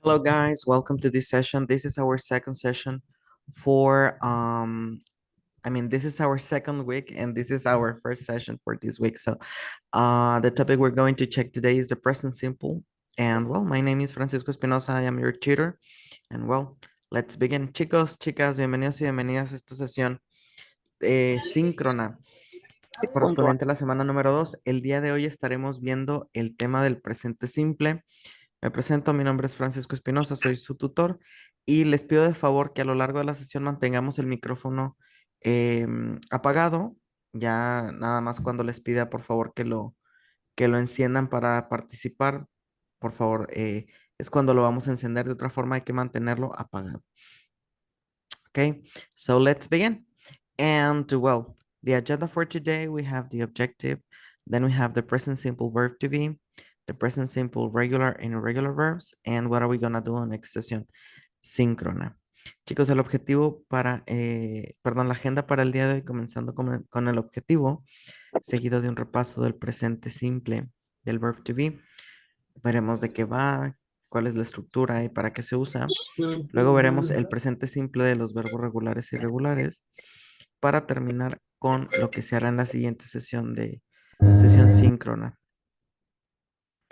Hello guys, welcome to this session. This is our second session for this is our second week and this is our first session for this week. So the topic we're going to check today is the present simple. And well, my name is Francisco Espinosa, I am your tutor. And well, let's begin. Chicos, chicas, bienvenidos y bienvenidas a esta sesión síncrona Puntual. correspondiente a la semana número 2. El día de hoy estaremos viendo el tema del presente simple. Me presento, mi nombre es Francisco Espinosa, soy su tutor y les pido de favor que a lo largo de la sesión mantengamos el micrófono apagado. Ya nada más cuando les pida por favor que lo enciendan para participar, por favor, es cuando lo vamos a encender. De otra forma hay que mantenerlo apagado. Okay, so let's begin. And well, the agenda for today, we have the objective, then we have the present simple verb to be, the present simple regular and irregular verbs, and what are we gonna do on next session? Síncrona. Chicos, el objetivo la agenda para el día de hoy, comenzando con el objetivo, seguido de un repaso del presente simple del verb to be. Veremos de qué va, cuál es la estructura y para qué se usa. Luego veremos el presente simple de los verbos regulares y irregulares para terminar con lo que se hará en la siguiente sesión síncrona.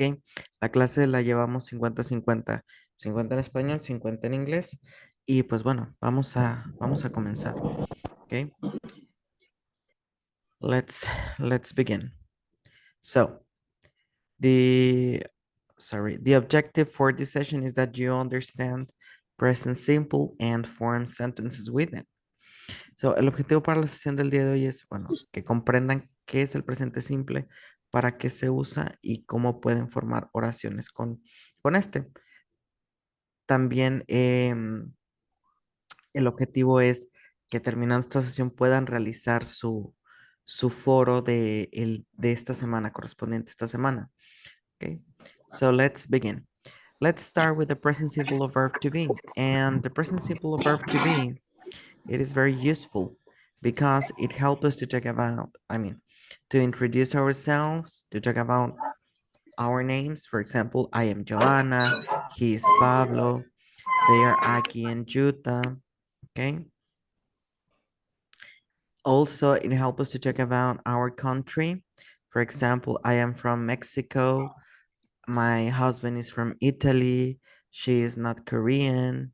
¿Ok? La clase la llevamos 50-50, 50 en español, 50 en inglés. Y pues bueno, vamos a comenzar. ¿Ok? Let's begin. So, the the objective for this session is that you understand present simple and form sentences with it. So, el objetivo para la sesión del día de hoy es, bueno, que comprendan qué es el presente simple, para qué se usa y cómo pueden formar oraciones con este. También el objetivo es que terminando esta sesión puedan realizar su foro de esta semana, correspondiente a esta semana. Okay, so let's begin. Let's start with the present simple of verb to be. And the present simple of verb to be, it is very useful because it helps us to talk about, to introduce ourselves, to talk about our names. For example, I am Joanna, he is Pablo, they are Aki and Juta, okay? Also, it helps us to talk about our country. For example, I am from Mexico, my husband is from Italy, she is not Korean,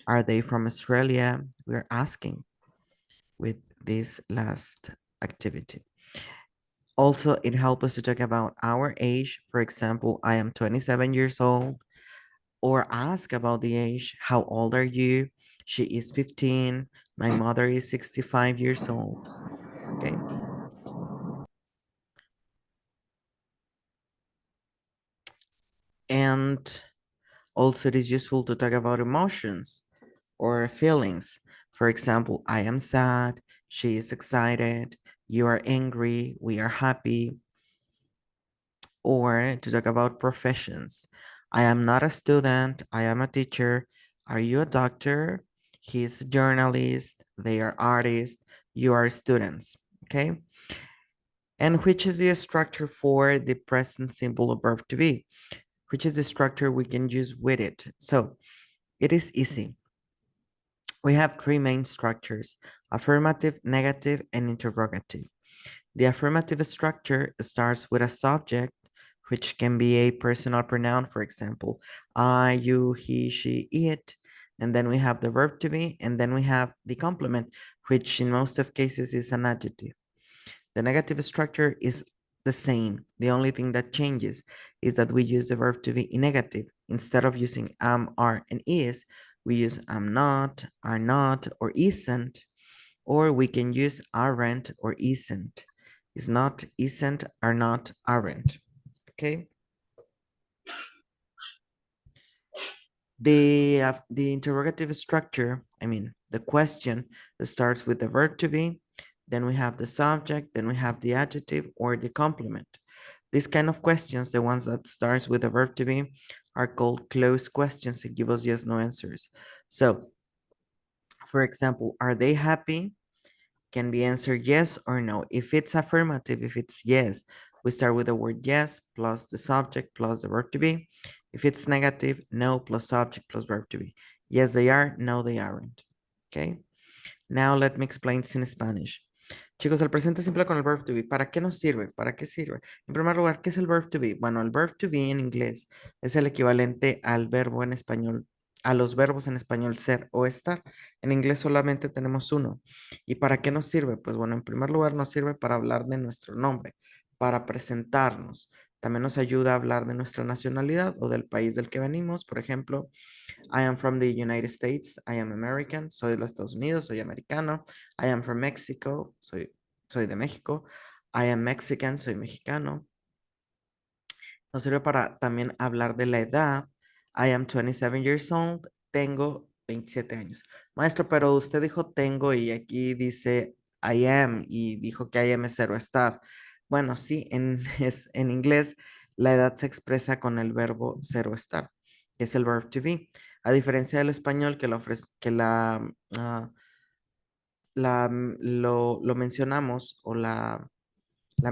are they from Australia? We're asking with this last activity. Also, it helps us to talk about our age. For example, I am 27 years old. Or ask about the age. How old are you? She is 15. My mother is 65 years old. Okay. And also, it is useful to talk about emotions or feelings. For example, I am sad. She is excited. You are angry. We are happy. Or to talk about professions. I am not a student. I am a teacher. Are you a doctor? He's a journalist. They are artists. You are students. Okay. And which is the structure for the present simple verb to be? Which is the structure we can use with it? So it is easy. We have three main structures: affirmative, negative, and interrogative. The affirmative structure starts with a subject, which can be a personal pronoun, for example, I, you, he, she, it. And then we have the verb to be, and then we have the complement, which in most of cases is an adjective. The negative structure is the same. The only thing that changes is that we use the verb to be in negative. Instead of using am, are, and is, we use am not, are not, or isn't, or we can use aren't or isn't. Is not, isn't, are not, aren't. Okay. The interrogative structure, the question that starts with the verb to be, then we have the subject, then we have the adjective or the complement. These kind of questions, the ones that starts with the verb to be, are called closed questions and give us yes, no answers. So, for example, are they happy? Can be answered yes or no. If it's affirmative, if it's yes, we start with the word yes plus the subject plus the verb to be. If it's negative, no plus subject plus verb to be. Yes, they are. No, they aren't. Okay. Now let me explain this in Spanish. Chicos, el presente simple con el verb to be, ¿para qué nos sirve? ¿Para qué sirve? En primer lugar, ¿qué es el verb to be? Bueno, el verb to be en inglés es el equivalente al verbo en español, a los verbos en español ser o estar. En inglés solamente tenemos uno. ¿Y para qué nos sirve? Pues bueno, en primer lugar nos sirve para hablar de nuestro nombre, para presentarnos. También nos ayuda a hablar de nuestra nacionalidad o del país del que venimos. Por ejemplo, I am from the United States. I am American. Soy de los Estados Unidos. Soy americano. I am from Mexico. Soy de México. I am Mexican. Soy mexicano. Nos sirve para también hablar de la edad. I am 27 years old. Tengo 27 años. Maestro, pero usted dijo tengo y aquí dice I am y dijo que I am es cero estar. Bueno, sí, en inglés la edad se expresa con el verbo cero estar, que es el verb to be. A diferencia del español que, ah, lo mencionamos o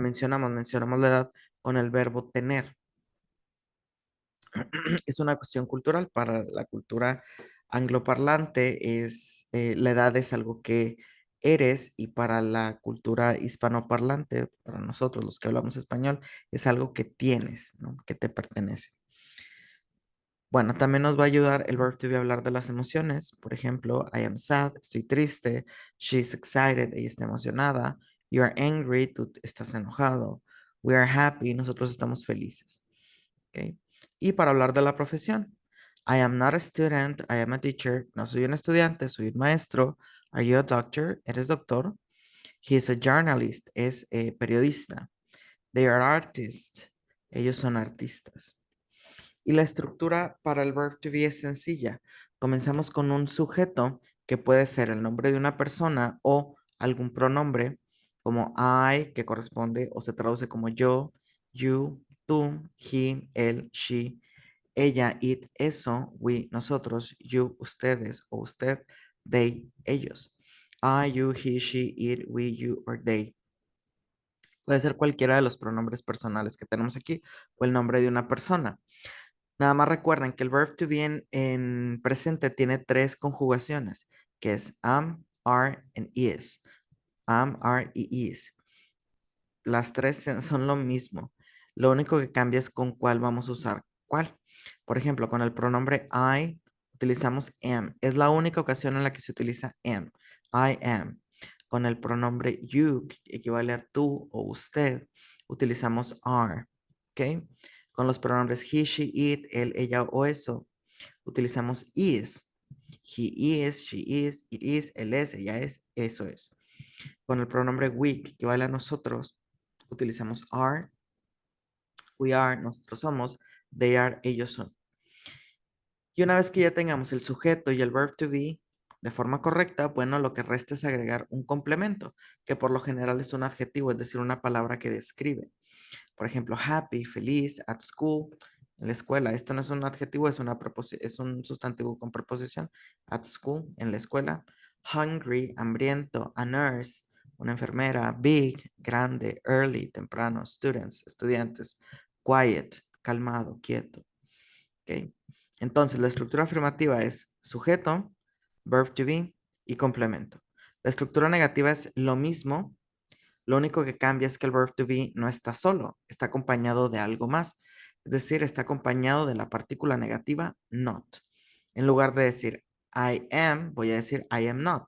mencionamos la edad con el verbo tener. Es una cuestión cultural. Para la cultura angloparlante la edad es algo que eres, y para la cultura hispanoparlante, para nosotros los que hablamos español, es algo que tienes, ¿no? Que te pertenece. Bueno, también nos va a ayudar el verb to be a hablar de las emociones. Por ejemplo, I am sad, estoy triste. She's excited, ella está emocionada. You are angry, tú estás enojado. We are happy, nosotros estamos felices. ¿Ok? Y para hablar de la profesión, I am not a student, I am a teacher. No soy un estudiante, soy un maestro. Are you a doctor? ¿Eres doctor? He is a journalist, es periodista. They are artists, ellos son artistas. Y la estructura para el verb to be es sencilla. Comenzamos con un sujeto que puede ser el nombre de una persona o algún pronombre como I, que corresponde o se traduce como yo, you, tú, he, él, she, ella, it, eso, we, nosotros, you, ustedes o usted, they, ellos. I, you, he, she, it, we, you or they. Puede ser cualquiera de los pronombres personales que tenemos aquí o el nombre de una persona. Nada más recuerden que el verb to be en presente tiene tres conjugaciones, que es am, are, and is. Am, are y is. Las tres son lo mismo. Lo único que cambia es con cuál vamos a usar cuál. Por ejemplo, con el pronombre I utilizamos am. Es la única ocasión en la que se utiliza am. I am. Con el pronombre you, que equivale a tú o usted, utilizamos are. ¿Ok? Con los pronombres he, she, it, él, ella o eso, utilizamos is. He is, she is, it is, él es, ella es, eso es. Con el pronombre we, que equivale a nosotros, utilizamos are, we are, nosotros somos, they are, ellos son. Y una vez que ya tengamos el sujeto y el verb to be de forma correcta, bueno, lo que resta es agregar un complemento, que por lo general es un adjetivo, es decir, una palabra que describe. Por ejemplo, happy, feliz, at school, en la escuela. Esto no es un adjetivo, es un sustantivo con preposición. At school, en la escuela. Hungry, hambriento, a nurse, una enfermera. Big, grande, early, temprano. Students, estudiantes. Quiet, calmado, quieto. ¿Ok? Entonces, la estructura afirmativa es sujeto, verb to be y complemento. La estructura negativa es lo mismo. Lo único que cambia es que el verb to be no está solo, está acompañado de algo más. Es decir, está acompañado de la partícula negativa not. En lugar de decir I am, voy a decir I am not.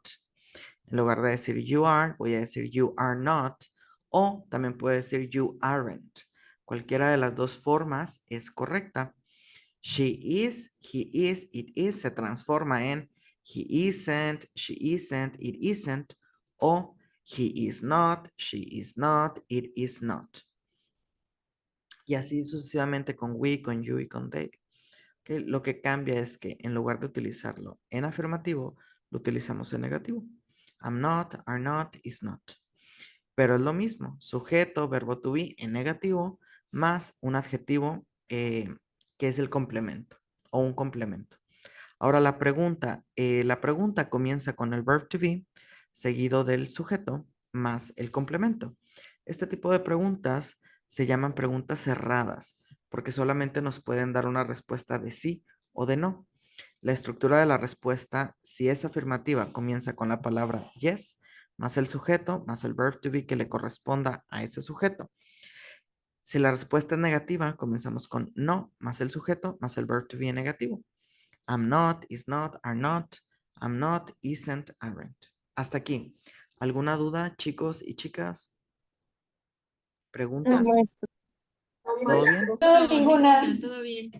En lugar de decir you are, voy a decir you are not. O también puedo decir you aren't. Cualquiera de las dos formas es correcta. She is, he is, it is se transforma en he isn't, she isn't, it isn't. O he is not, she is not, it is not. Y así sucesivamente con we, con you y con they. ¿Okay? Lo que cambia es que en lugar de utilizarlo en afirmativo, lo utilizamos en negativo. I'm not, are not, is not. Pero es lo mismo, sujeto, verbo to be en negativo, más un adjetivo que es el complemento o un complemento. Ahora la pregunta comienza con el verb to be, seguido del sujeto, más el complemento. Este tipo de preguntas se llaman preguntas cerradas. porque solamente nos pueden dar una respuesta de sí o de no. La estructura de la respuesta, si es afirmativa, comienza con la palabra yes, más el sujeto, más el verb to be que le corresponda a ese sujeto. Si la respuesta es negativa, comenzamos con no, más el sujeto, más el verb to be negativo. I'm not, is not, are not, I'm not, isn't, aren't. Hasta aquí. ¿Alguna duda, chicos y chicas? No, ¿Preguntas? maestro. ¿Todo bien? No, ninguna. Todo bien.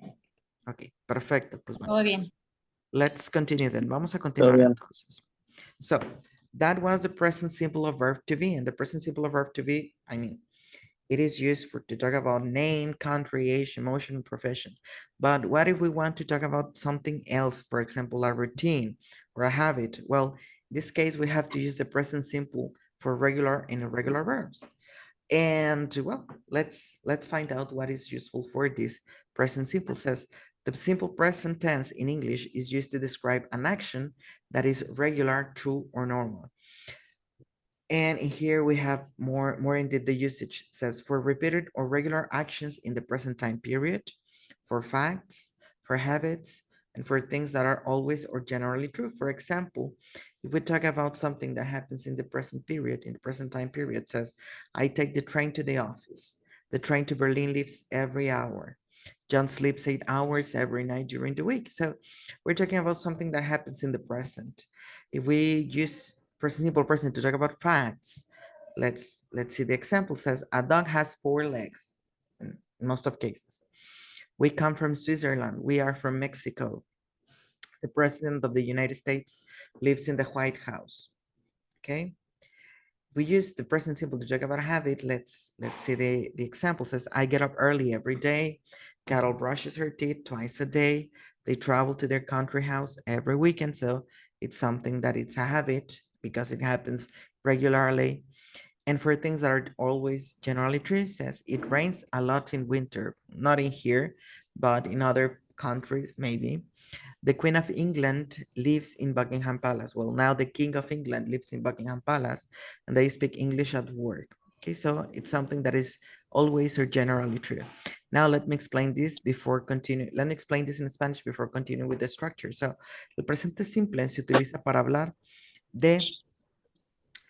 Ok, perfecto. Pues bueno, Todo bien. let's continue then. Vamos a Todo continuar bien. entonces. So, that was the present simple of verb to be. And the present simple of verb to be, I mean, it is used to talk about name, country, age, emotion, profession. But what if we want to talk about something else? For example, a routine or a habit. Well, in this case, we have to use the present simple for regular and irregular verbs. And well, let's find out what is useful for this present simple. It says the simple present tense in English is used to describe an action that is regular, true, or normal. And in here we have more in the usage. It says for repeated or regular actions in the present time period, for facts, for habits, and for things that are always or generally true. For example, if we talk about something that happens in the present period, in the present time period, it says, I take the train to the office. The train to Berlin leaves every hour. John sleeps 8 hours every night during the week. So we're talking about something that happens in the present. If we use present simple present to talk about facts, let's see the example. It says a dog has 4 legs in most of cases. We come from Switzerland. We are from Mexico. The president of the United States lives in the White House. Okay. We use the present simple to talk about a habit. Let's see the example. It says I get up early every day. Carol brushes her teeth twice a day. They travel to their country house every weekend. So it's something that it's a habit because it happens regularly. And for things that are always generally true, it says it rains a lot in winter, not in here, but in other countries, maybe. The Queen of England lives in Buckingham Palace. Well, now the King of England lives in Buckingham Palace and they speak English at work. Okay, so it's something that is always or generally true. Now let me explain this before continue. Let me explain this in Spanish before continuing with the structure. So, el presente simple se utiliza para hablar de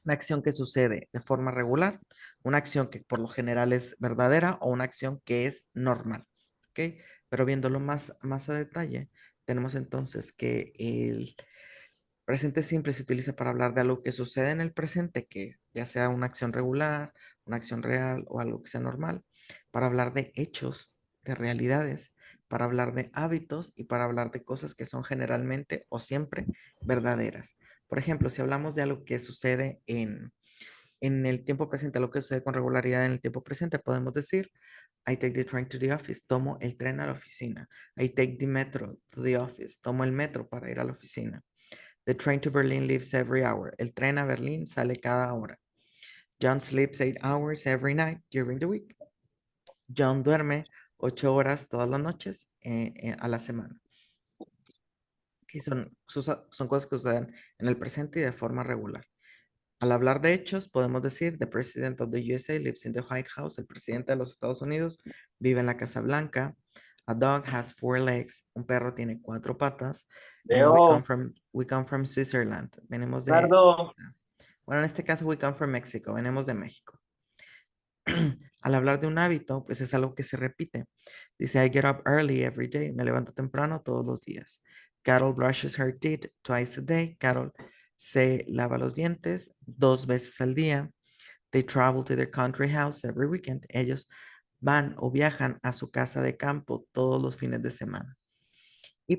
una acción que sucede de forma regular, una acción que por lo general es verdadera o una acción que es normal. ¿Ok? Pero viéndolo más a detalle, tenemos entonces que el presente simple se utiliza para hablar de algo que sucede en el presente, que ya sea una acción regular, una acción real o algo que sea normal, para hablar de hechos, de realidades, para hablar de hábitos y para hablar de cosas que son generalmente o siempre verdaderas. Por ejemplo, si hablamos de algo que sucede en el tiempo presente, algo que sucede con regularidad en el tiempo presente, podemos decir, I take the train to the office, tomo el tren a la oficina. I take the metro to the office, tomo el metro para ir a la oficina. The train to Berlin leaves every hour. El tren a Berlín sale cada hora. John sleeps 8 hours every night during the week. John duerme 8 horas todas las noches a la semana. Y son cosas que suceden en el presente y de forma regular. Al hablar de hechos, podemos decir, the president of the USA lives in the White House. El presidente de los Estados Unidos vive en la Casa Blanca. A dog has 4 legs. Un perro tiene 4 patas. And Leo, we come from Switzerland. Venimos de, Ricardo, bueno, en este caso, we come from Mexico. Venimos de México. Al hablar de un hábito, pues es algo que se repite. Dice, I get up early every day. Me levanto temprano todos los días. Carol brushes her teeth twice a day. Carol se lava los dientes 2 veces al día. They travel to their country house every weekend. Ellos van o viajan a su casa de campo todos los fines de semana. Y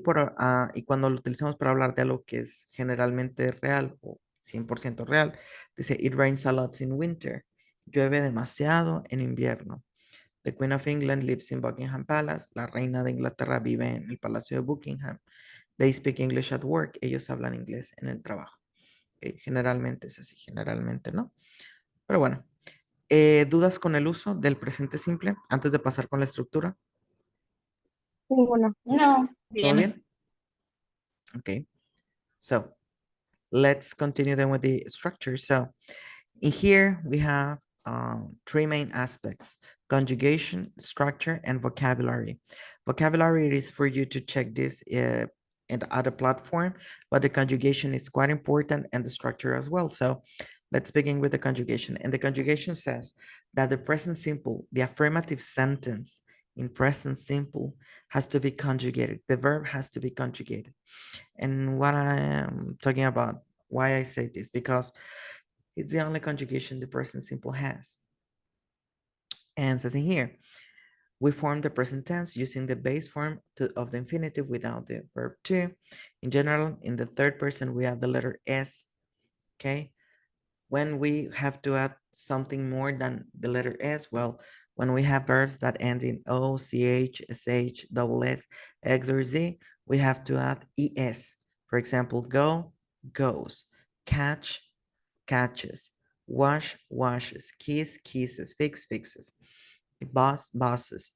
cuando lo utilizamos para hablar de algo que es generalmente real o 100% real, dice, it rains a lot in winter. Llueve demasiado en invierno. The Queen of England lives in Buckingham Palace. La reina de Inglaterra vive en el Palacio de Buckingham. They speak English at work. Ellos hablan inglés en el trabajo. Generalmente es así, generalmente no. Pero bueno, ¿dudas con el uso del presente simple antes de pasar con la estructura? Ninguna. No, ¿Todo bien. bien? Okay. So, let's continue then with the structure. So, in here we have three main aspects: conjugation, structure, and vocabulary. Vocabulary is for you to check this in the other platform, but the conjugation is quite important and the structure as well. So let's begin with the conjugation. And the conjugation says that the present simple, the affirmative sentence in present simple has to be conjugated. The verb has to be conjugated. And what I am talking about, why I say this, because it's the only conjugation the present simple has. And it says in here, we form the present tense using the base form of the infinitive without the verb to. In general, in the third person, we add the letter S, okay? When we have to add something more than the letter S, well, when we have verbs that end in O, CH, SH, double S, X, or Z, we have to add ES. For example, go, goes, catch, catches, wash, washes, kiss, kisses, fix, fixes, boss, bosses.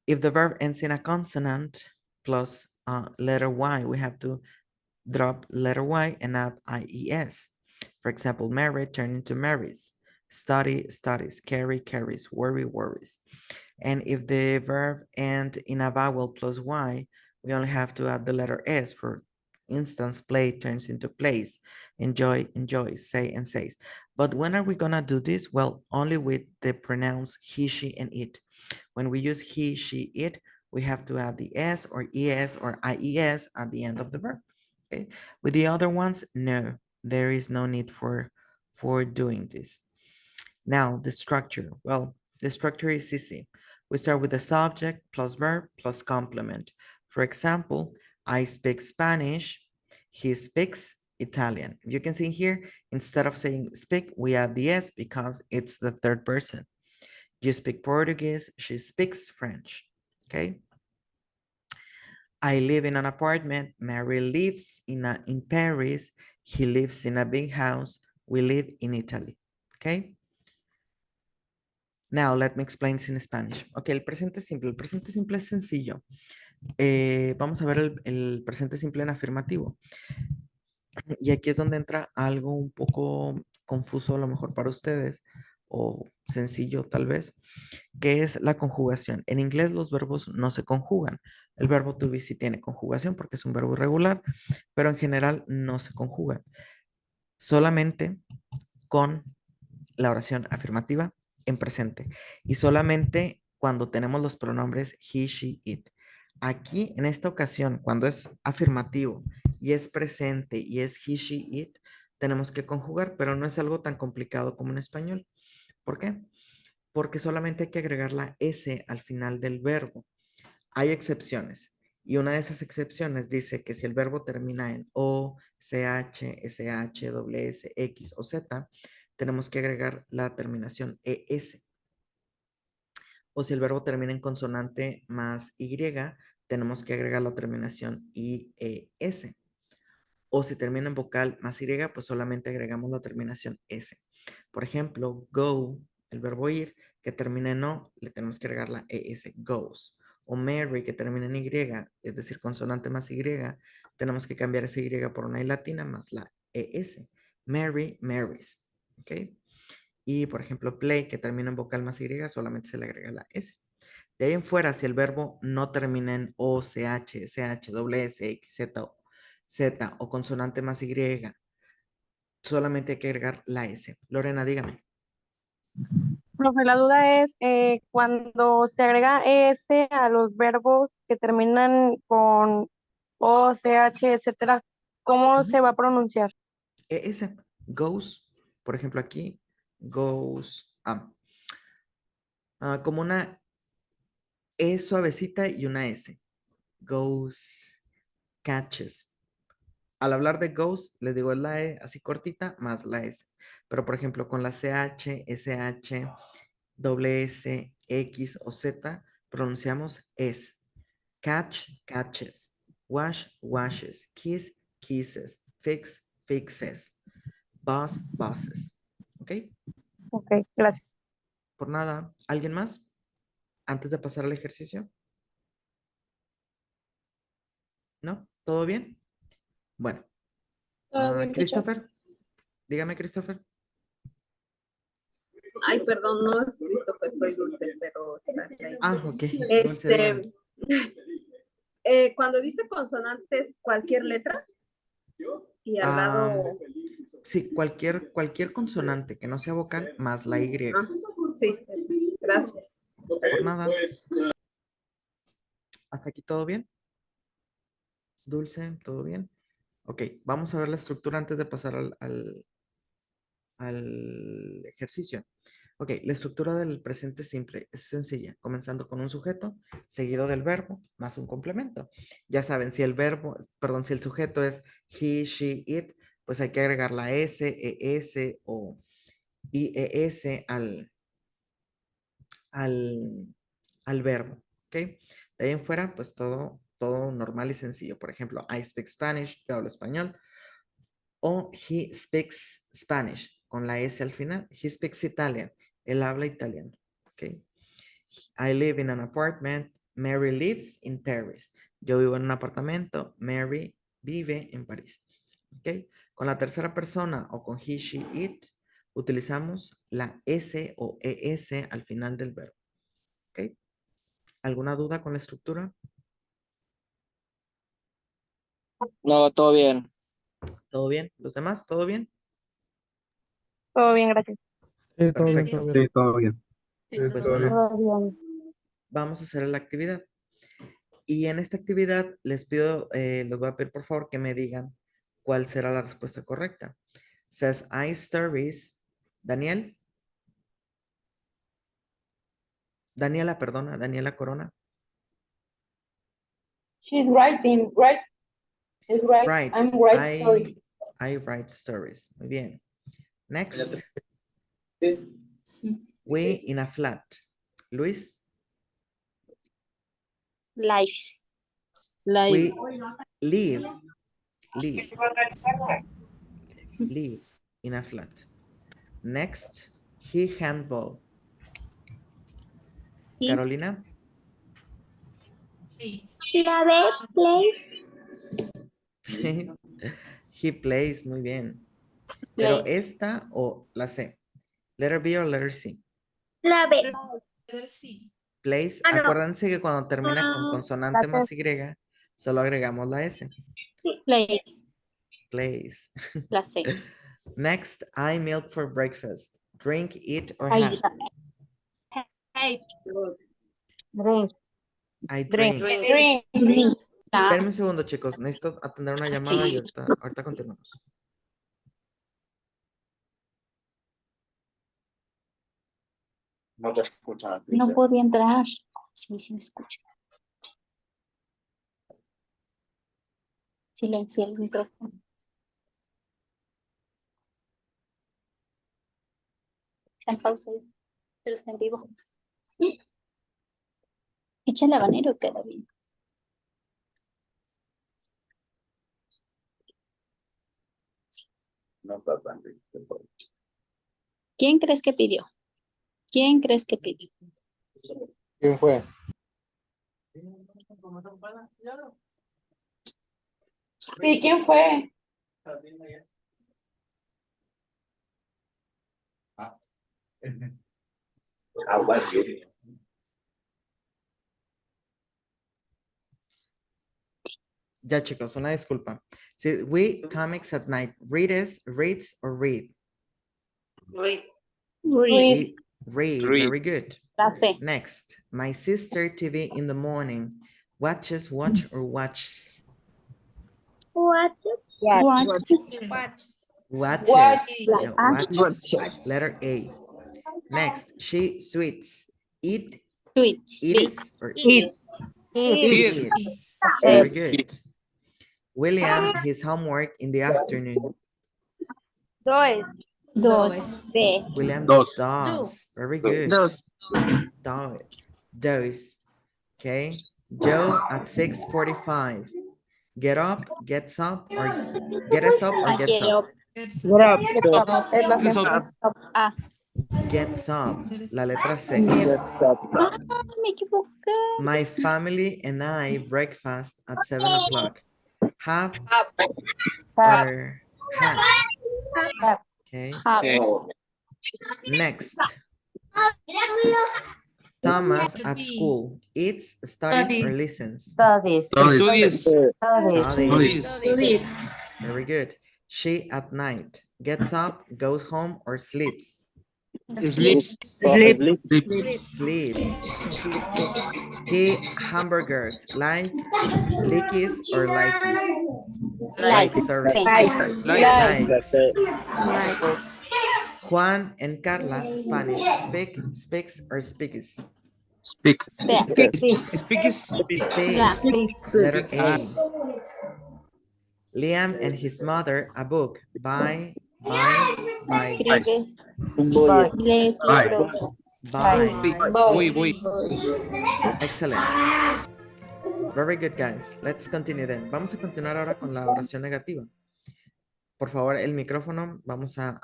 If the verb ends in a consonant plus letter Y, we have to drop letter Y and add IES. For example, marry turn into marries, study, studies, carry, carries, worry, worries. And if the verb ends in a vowel plus Y, we only have to add the letter S. For instance, play turns into plays, enjoy, enjoys, say, and says. But when are we gonna do this? Well, only with the pronouns he, she, and it. When we use he, she, it, we have to add the S or ES or IES at the end of the verb. Okay. With the other ones, no, there is no need for doing this. Now, the structure. Well, the structure is easy. We start with the subject plus verb plus complement. For example, I speak Spanish. He speaks Italian. You can see here, instead of saying speak, we add the S because it's the third person. You speak Portuguese. She speaks French. Okay. I live in an apartment. Mary lives in Paris. He lives in a big house. We live in Italy. Okay. Now, let me explain this in Spanish. Ok, el presente simple. El presente simple es sencillo. Vamos a ver el presente simple en afirmativo. Y aquí es donde entra algo un poco confuso a lo mejor para ustedes, o sencillo tal vez, que es la conjugación. En inglés los verbos no se conjugan. El verbo to be sí tiene conjugación porque es un verbo irregular, pero en general no se conjugan. Solamente con la oración afirmativa en presente y solamente cuando tenemos los pronombres he, she, it. Aquí, en esta ocasión, cuando es afirmativo y es presente y es he, she, it, tenemos que conjugar, pero no es algo tan complicado como en español. ¿Por qué? Porque solamente hay que agregar la S al final del verbo. Hay excepciones y una de esas excepciones dice que si el verbo termina en O, CH, SH, S, X o Z, tenemos que agregar la terminación ES. O si el verbo termina en consonante más Y, tenemos que agregar la terminación IES. O si termina en vocal más Y, pues solamente agregamos la terminación S. Por ejemplo, go, el verbo ir, que termina en O, le tenemos que agregar la ES, goes. O Mary, que termina en Y, es decir, consonante más Y, tenemos que cambiar ese Y por una I latina más la ES. Mary, marries. ¿Ok? Y, por ejemplo, play, que termina en vocal más Y, solamente se le agrega la S. De ahí en fuera, si el verbo no termina en O, CH, SH, S, X, Z o consonante más Y, solamente hay que agregar la S. Lorena, dígame. Profe, la duda es cuando se agrega S a los verbos que terminan con O, CH, etcétera, ¿cómo Ujú. se va a pronunciar? ES, goes, por ejemplo, aquí, goes, como una E suavecita y una S. Goes, catches. Al hablar de goes, le digo la E así cortita más la S. Pero, por ejemplo, con la CH, SH, S, X o Z, pronunciamos es. Catch, catches. Wash, washes. Kiss, kisses. Fix, fixes. Boss, bosses. ¿Ok? Ok, gracias. Por nada. ¿Alguien más? Antes de pasar al ejercicio. ¿No? ¿Todo bien? Bueno. Todo bien, teacher. Christopher. Dígame, Christopher. Ay, perdón, no es Christopher, soy Dulce, pero está ahí. Ah, ok. Dulce, dígame. Cuando dice consonantes, cualquier letra y al lado. Sí, cualquier consonante que no sea vocal más la Y. Sí, gracias. Por nada. ¿Hasta aquí todo bien? Dulce, ¿todo bien? Ok, vamos a ver la estructura antes de pasar al ejercicio. Ok, la estructura del presente simple es sencilla, comenzando con un sujeto, seguido del verbo, más un complemento. Ya saben, si el verbo, perdón, si el sujeto es he, she, it, pues hay que agregar la S, ES o IES al verbo, ¿ok? De ahí en fuera, pues todo normal y sencillo. Por ejemplo, I speak Spanish, yo hablo español, o he speaks Spanish, con la S al final. He speaks Italian, él habla italiano, ¿ok? I live in an apartment, Mary lives in Paris. Yo vivo en un apartamento, Mary vive en París, ¿ok? Con la tercera persona o con he, she, it, utilizamos la S o ES al final del verbo, ¿ok? ¿Alguna duda con la estructura? No, todo bien. ¿Todo bien? ¿Los demás? ¿Todo bien? Todo bien, gracias. Sí, todo bien, Perfecto. todo bien. Sí, todo bien. Pues bueno, Todo bien. vamos a hacer la actividad. Y en esta actividad les pido, les voy a pedir por favor que me digan cuál será la respuesta correcta. Says I stories. Daniel. Daniela, perdona, Daniela Corona. She's writing, right? Is right. Right. I'm right, sorry. I write stories. Muy bien. Next. We in a flat. Luis. Lives. We live in a flat. Next, he handball. Carolina. La B, place. Plays. He plays, muy bien. Pero esta o la C. Letter B o letter C. La B. Plays. Ah, no. Acuérdense que cuando termina con consonante más Y, solo agregamos la S. Place. Plays. La C. Next, I milk for breakfast. Drink, eat, or Ahí. have. Drink. I drink. Drink. Espérenme un segundo, chicos. Necesito atender una llamada y ahorita continuamos. No te escuchan. No podía entrar. Sí, sí me escucho. Silencia el micrófono. Está en pausa, pero está en vivo. Echa el habanero, queda bien. No está tan bien. ¿Quién crees que pidió? ¿Quién crees que pidió? ¿Quién fue? Sí, ¿quién fue? Bueno. Ya, chicos, una disculpa. Sí, we comics at night. Reads or read? Read. We read. Read. Very good. La C. Next, my sister TV in the morning. Watch or watches? What? Watches. No, watches. Letter A. Next, she sweets. Eat, eats, or Eat. eats. Very good. William, his homework in the afternoon. Dos. B. William Dos. does. Very good. Does. Okay. Joe at 6:45. Get up, gets up, or gets up or gets up. Es la C. A. Gets up. La letra C. Ah, me equivoqué. My family and I breakfast at 7 o'clock. Have or have. Okay. Have. Next. Thomas at school eats, studies, or listens. Studies. Studies. Studies. Studies. Very good. She at night gets up, goes home, or sleeps. Sleeps. Sleep. Sleeps. He hamburgers like lickies or likies. Likes. Sorry. Like. Likes. Likes. Juan and Carla Spanish speaks or speaks. Speak. Speaks. Speaks. Yeah. Speak. Letter A. Liam and his mother a book. Buys. Escribes. Boys. Lees Bye. libros. Voy. Excellent. Very good, guys. Let's continue then. Vamos a continuar ahora con la oración negativa. Por favor, el micrófono, vamos a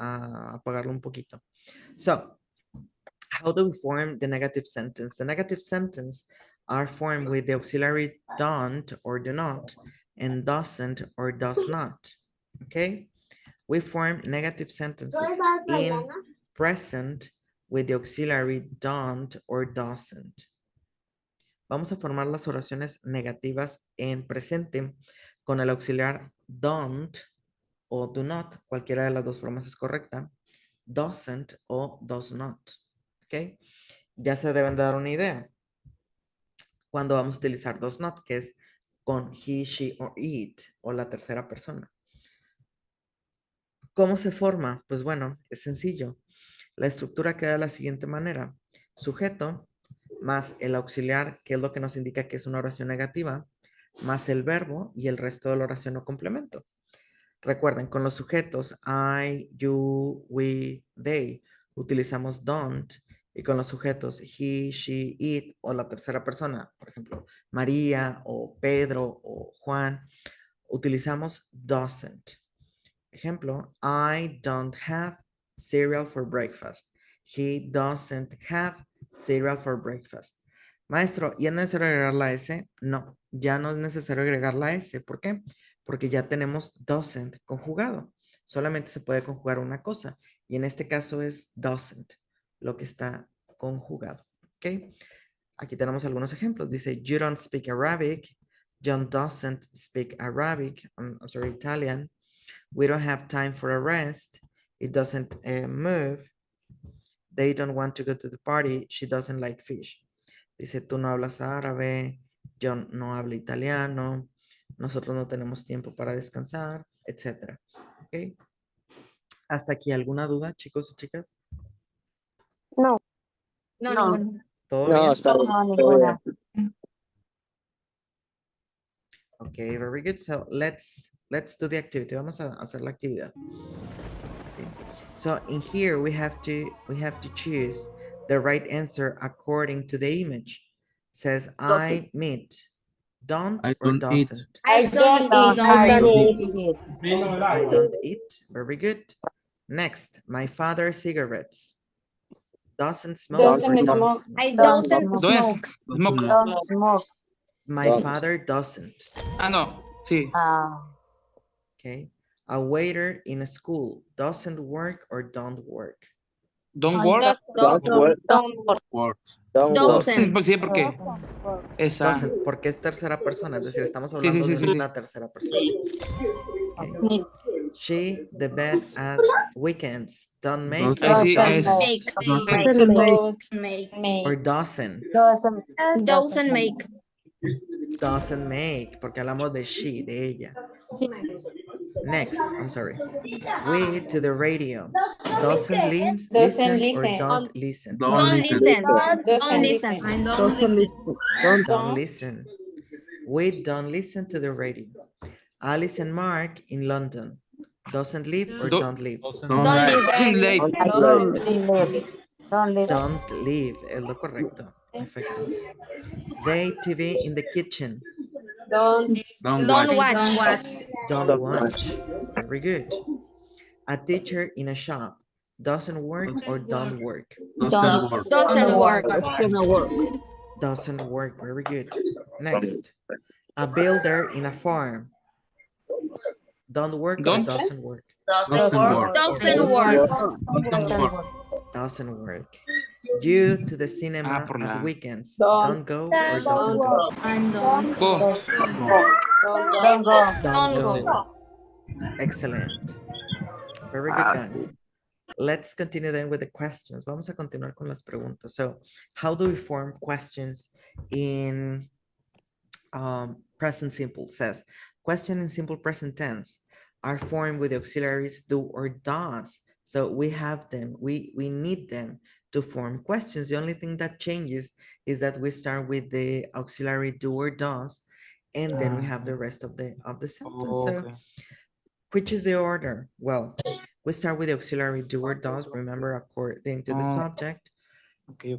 apagarlo un poquito. So, how do we form the negative sentence? The negative sentence are formed with the auxiliary don't or do not and doesn't or does not. Okay? We form negative sentences in present with the auxiliary don't or doesn't. Vamos a formar las oraciones negativas en presente con el auxiliar don't o do not. Cualquiera de las dos formas es correcta. Doesn't o does not. ¿Ok? Ya se deben de dar una idea. Cuando vamos a utilizar does not, que es con he, she or it o la tercera persona. ¿Cómo se forma? Pues bueno, es sencillo. La estructura queda de la siguiente manera. Sujeto más el auxiliar, que es lo que nos indica que es una oración negativa, más el verbo y el resto de la oración o complemento. Recuerden, con los sujetos I, you, we, they, utilizamos don't, y con los sujetos he, she, it o la tercera persona, por ejemplo, María o Pedro o Juan, utilizamos doesn't. Ejemplo, I don't have cereal for breakfast. He doesn't have cereal for breakfast. Maestro, ¿ya es necesario agregar la S? No, ya no es necesario agregar la S. ¿Por qué? Porque ya tenemos doesn't conjugado. Solamente se puede conjugar una cosa. Y en este caso es doesn't, lo que está conjugado. ¿Ok? Aquí tenemos algunos ejemplos. Dice, you don't speak Arabic. John doesn't speak Arabic. I'm sorry, Italian. We don't have time for a rest. It doesn't move. They don't want to go to the party. She doesn't like fish. Dice, tú no hablas árabe. John no habla italiano. Nosotros no tenemos tiempo para descansar, etc. ¿Ok? ¿Hasta aquí alguna duda, chicos y chicas? No. No, No. ninguna. ¿Todo No, bien? está bien. No, Está ninguna. bien. Okay, very good. So let's do the activity. Vamos a hacer la actividad. Okay. So in here we have to choose the right answer according to the image. It says I meet. Don't I or don't eat. doesn't? I don't eat. I don't eat. I don't eat. Very good. Next, my father cigarettes. Doesn't smoke or Doesn't don't smoke. smoke? I Don't don't smoke. smoke. Don't smoke. My Don't. father doesn't. No. Sí. Okay. A waiter in a school doesn't work or don't work? Don't work. Don't work. Work. Don't work. Sí, Doesn't. sí, porque esa. Doesn't, porque es tercera persona, es decir, estamos hablando sí, de sí. la tercera persona. Okay. She, the bed at weekends, don't make Ahí sí Doesn't es. Make. or doesn't? Doesn't make. Doesn't make, porque hablamos de she, de ella. Next, I'm sorry. We to the radio. Doesn't listen or don't listen? Don't listen. Don't listen. I Don't listen. We don't listen to the radio. Alice and Mark in London. Doesn't live or don't live? don't listen. Late. Don't live, es lo correcto. Perfecto. They TV in the kitchen. Don't Don't watch. Don't watch. Very good. A teacher in a shop. Doesn't work or don't work? Doesn't work. Doesn't work. Doesn't work. Very good. Next. A builder in a farm. Don't work or Don't. doesn't work? Doesn't work. Doesn't work. Doesn't work. Doesn't work. You to the cinema por at la weekends. Don't. Don't go or doesn't go. And don't. Go. Don't go. Don't Don't go. Excellent. Very good, guys. Let's continue then with the questions. Vamos a continuar con las preguntas. So, how do we form questions in present simple? It says, question in simple present tense are formed with the auxiliaries do or does. So we have them, we need them to form questions. The only thing that changes is that we start with the auxiliary do or does, and then we have the rest of the sentence. So Okay. which is the order? Well, we start with the auxiliary do or does, remember, according to the subject. Okay.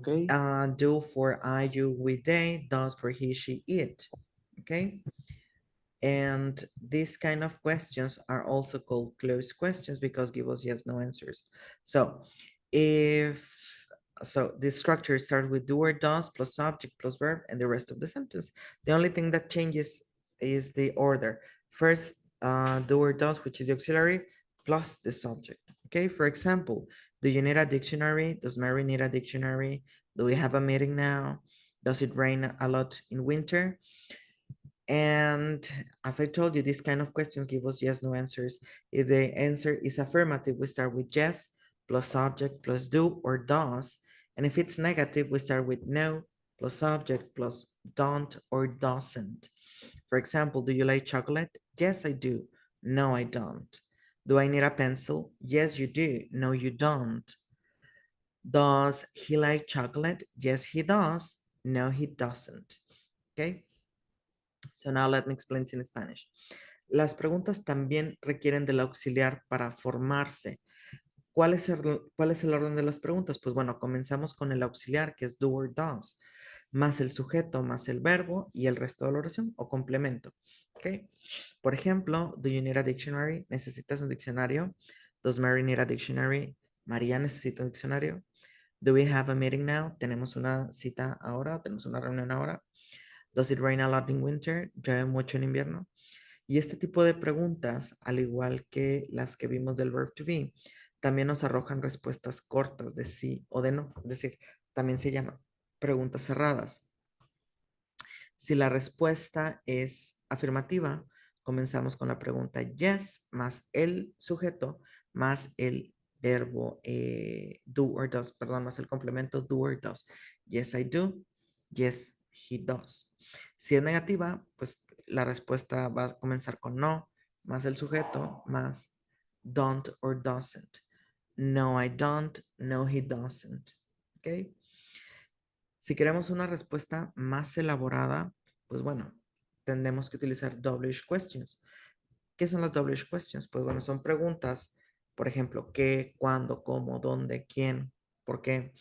Do for I, you, we, they, does for he, she, it. Okay. And these kind of questions are also called closed questions because give us yes, no answers. So the structure starts with do or does plus subject plus verb and the rest of the sentence. The only thing that changes is the order. First, do or does, which is the auxiliary, plus the subject. Okay, for example, do you need a dictionary? Does Mary need a dictionary? Do we have a meeting now? Does it rain a lot in winter? And as I told you, these kind of questions give us yes, no answers. If the answer is affirmative, we start with yes, plus subject, plus do or does. And if it's negative, we start with no, plus subject, plus don't or doesn't. For example, do you like chocolate? Yes, I do. No, I don't. Do I need a pencil? Yes, you do. No, you don't. Does he like chocolate? Yes, he does. No, he doesn't. Okay. So now let me explain in Spanish. Las preguntas también requieren del auxiliar para formarse. ¿Cuál es el orden de las preguntas? Pues bueno, comenzamos con el auxiliar, que es do or does, más el sujeto, más el verbo y el resto de la oración o complemento. ¿Ok? Por ejemplo, do you need a dictionary? ¿Necesitas un diccionario? Does Mary need a dictionary? María necesita un diccionario. Do we have a meeting now? ¿Tenemos una cita ahora? ¿Tenemos una reunión ahora? Does it rain a lot in winter? ¿Llueve mucho en invierno? Y este tipo de preguntas, al igual que las que vimos del verb to be, también nos arrojan respuestas cortas de sí o de no. Es decir, también se llaman preguntas cerradas. Si la respuesta es afirmativa, comenzamos con la pregunta yes más el sujeto más el verbo do or does, perdón, más el complemento do or does. Yes, I do. Yes, he does. Si es negativa, pues la respuesta va a comenzar con no, más el sujeto, más don't or doesn't. No, I don't. No, he doesn't. ¿Ok? Si queremos una respuesta más elaborada, pues bueno, tendremos que utilizar double questions. ¿Qué son las double questions? Pues bueno, son preguntas, por ejemplo, qué, cuándo, cómo, dónde, quién, por qué,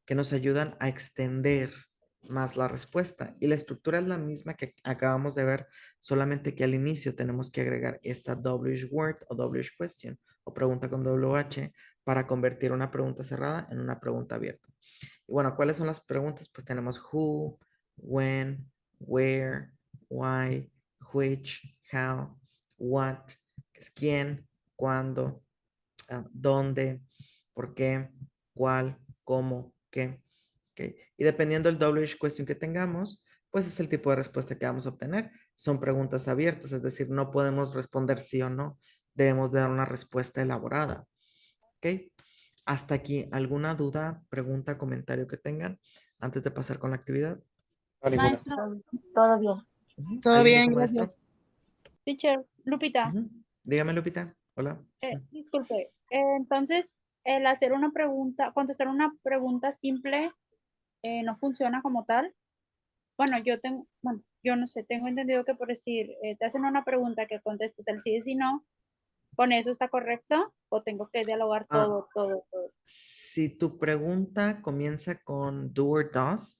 que nos ayudan a extender más la respuesta. Y la estructura es la misma que acabamos de ver, solamente que al inicio tenemos que agregar esta double word o double question o pregunta con WH para convertir una pregunta cerrada en una pregunta abierta. Y bueno, ¿cuáles son las preguntas? Pues tenemos who, when, where, why, which, how, what, que es quién, cuándo, dónde, por qué, cuál, cómo, qué. ¿Okay? Y dependiendo del double question que tengamos, pues es el tipo de respuesta que vamos a obtener. Son preguntas abiertas, es decir, no podemos responder sí o no. Debemos dar una respuesta elaborada. ¿Ok? Hasta aquí, ¿alguna duda, pregunta, comentario que tengan antes de pasar con la actividad? Maestro, Todo bien. Ujú. Todo ¿Alguien bien, dijo maestro? gracias. teacher, Lupita, Ujú. Dígame, Lupita. Hola. disculpe. Entonces, el hacer una pregunta, contestar una pregunta simple, no funciona como tal. Bueno, yo no sé, tengo entendido que por decir, te hacen una pregunta que contestes el sí y si no, ¿con eso está correcto? ¿O tengo que dialogar Ah, todo? si tu pregunta comienza con do or does,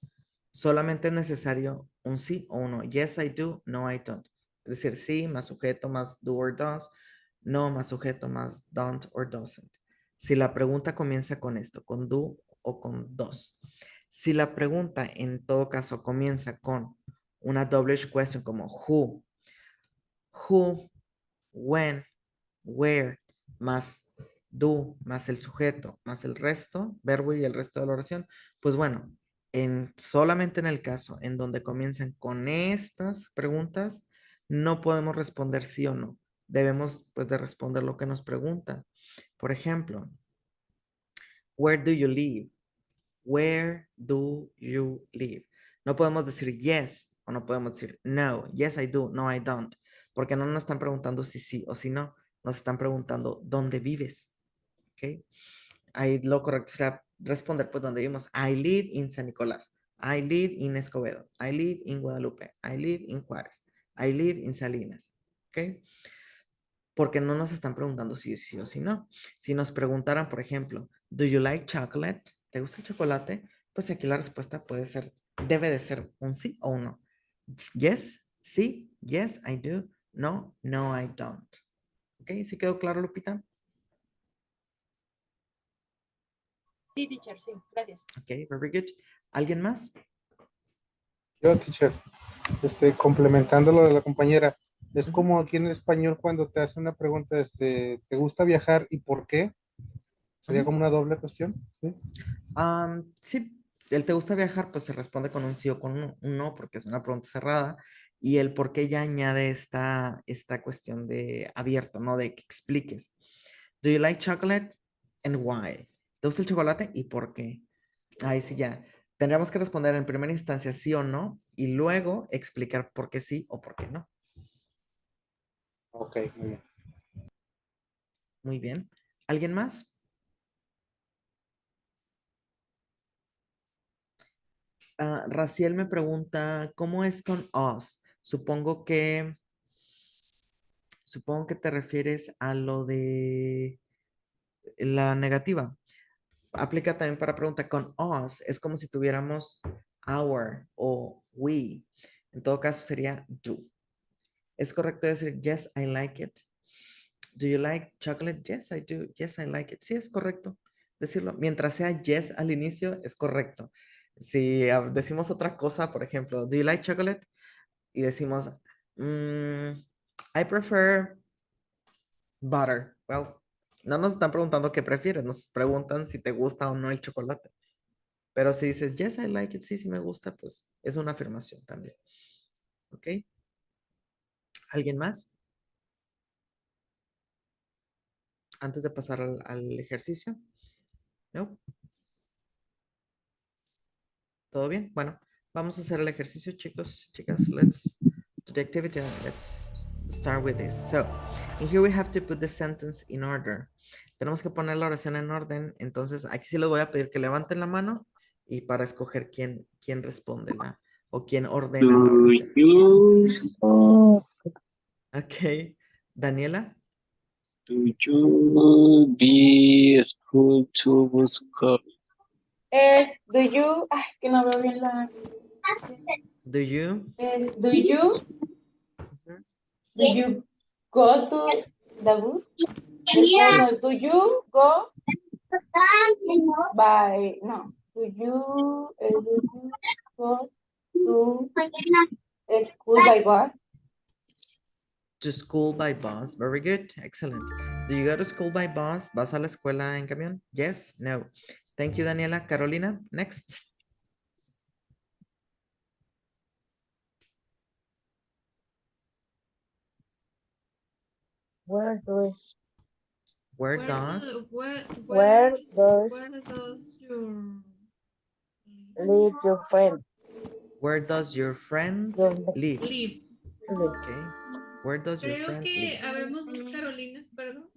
solamente es necesario un sí o un no. Yes, I do. No, I don't. Es decir, sí más sujeto más do or does. No más sujeto más don't or doesn't. Si la pregunta comienza con esto, con do o con does. Si la pregunta en todo caso comienza con una double question como who, when, where, más do más el sujeto más el resto, verbo y el resto de la oración, pues bueno, solamente en el caso en donde comienzan con estas preguntas, no podemos responder sí o no. Debemos pues de responder lo que nos preguntan. Por ejemplo, where do you live? Where do you live? No podemos decir yes o no podemos decir no. Yes, I do. No, I don't. Porque no nos están preguntando si sí o si no. Nos están preguntando dónde vives. ¿Ok? Ahí lo correcto será responder pues dónde vivimos. I live in San Nicolás. I live in Escobedo. I live in Guadalupe. I live in Juárez. I live in Salinas. ¿Ok? Porque no nos están preguntando si sí o si no. Si nos preguntaran, por ejemplo, ¿do you like chocolate? ¿Te gusta el chocolate? Pues aquí la respuesta puede ser, debe de ser un sí o un no. Yes, sí, yes, I do. No, no, I don't. ¿Ok? ¿Sí quedó claro, Lupita? Sí, teacher, sí, gracias. Ok, very good. ¿Alguien más? Yo, teacher, complementando lo de la compañera, es Ujú. como aquí en el español cuando te hace una pregunta, ¿te gusta viajar y por qué? Sería Ujú. como una doble cuestión, ¿sí? Sí, el te gusta viajar, pues se responde con un sí o con un no, porque es una pregunta cerrada. Y el por qué ya añade esta cuestión de abierto, ¿no? De que expliques. Do you like chocolate and why? ¿Te gusta el chocolate y por qué? Ahí sí ya. Tendríamos que responder en primera instancia sí o no y luego explicar por qué sí o por qué no. Ok, muy bien. Muy bien. ¿Alguien más? Raciel me pregunta, ¿cómo es con us? Supongo que te refieres a lo de la negativa. Aplica también para pregunta con us. Es como si tuviéramos our o we. En todo caso sería do. ¿Es correcto decir yes, I like it? Do you like chocolate? Yes, I do. Yes, I like it. Sí, es correcto decirlo. Mientras sea yes al inicio, es correcto. Si decimos otra cosa, por ejemplo, do you like chocolate? Y decimos, "Mm, I prefer butter." Well, no nos están preguntando qué prefieres, nos preguntan si te gusta o no el chocolate. Pero si dices, yes, I like it, sí, sí me gusta, pues es una afirmación también. ¿Ok? ¿Alguien más? Antes de pasar al ejercicio. ¿No? ¿Todo bien? Bueno, vamos a hacer el ejercicio, chicos, chicas. Let's do the activity. Let's start with this. So, and here we have to put the sentence in order. Tenemos que poner la oración en orden. Entonces, aquí sí les voy a pedir que levanten la mano y para escoger quién responde o quién ordena la Do oración. you Ok. Daniela. be school to buscar? Es, do you, ay, que no veo bien la, Do you? es, do you go to the bus? Después no, Just, do you go by, no, do you go to school by bus? to school by bus. Very good. Excellent. Do you go to school by bus? ¿Vas a la escuela en camión? Yes. No. Thank you, Daniela. Carolina, next. Where does Where does where does where does your live your friend? where does your friend Your live? live? live. Okay. Where does your Creo friend que live? habemos dos Carolinas, perdón.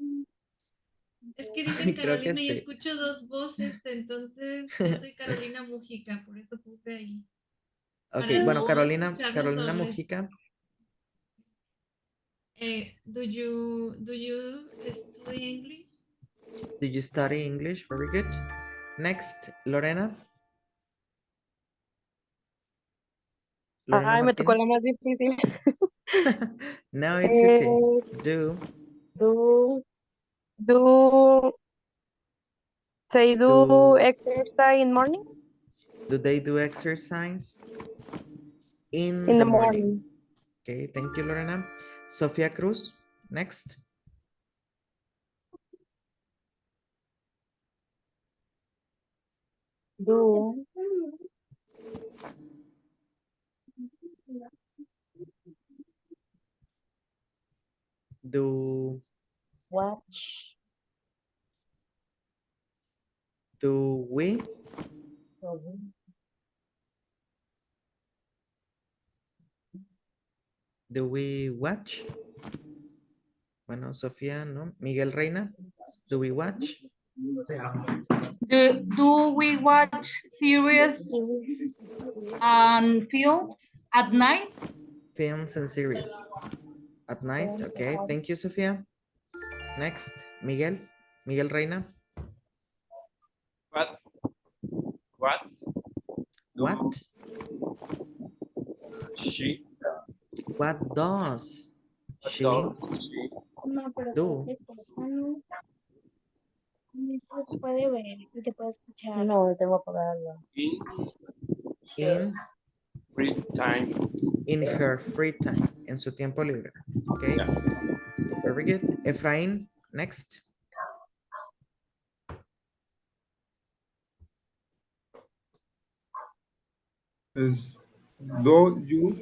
Es que dicen Creo que Carolina y sí. escucho dos voces, entonces yo soy Carolina Mujica, por eso puse ahí. Ok, Para bueno, no escucharnos Carolina dobles. Mujica. Do you study English? Do you study English? Very good. Next, Lorena. Lorena Ay, me tocó la Martínez. más difícil. No, it's easy. Eh, Do, do, do, say do do, exercise in morning? do they do exercise in In the the morning? morning. Okay, thank you, Lorena. Sofía Cruz, next. Do. Do Watch. do we do we watch? Bueno, Sofía, ¿no? Miguel Reina, do we watch? Do we watch series and films at night? Films and series at night. Okay, thank you, Sofía. Next, Miguel. Miguel Reina. What? What? She What does she No, pero do? se puede ver y te puede escuchar. No, tengo que apagarlo. In free time. in her free time. En su tiempo libre. Okay. Very good. Efraín, next. Do you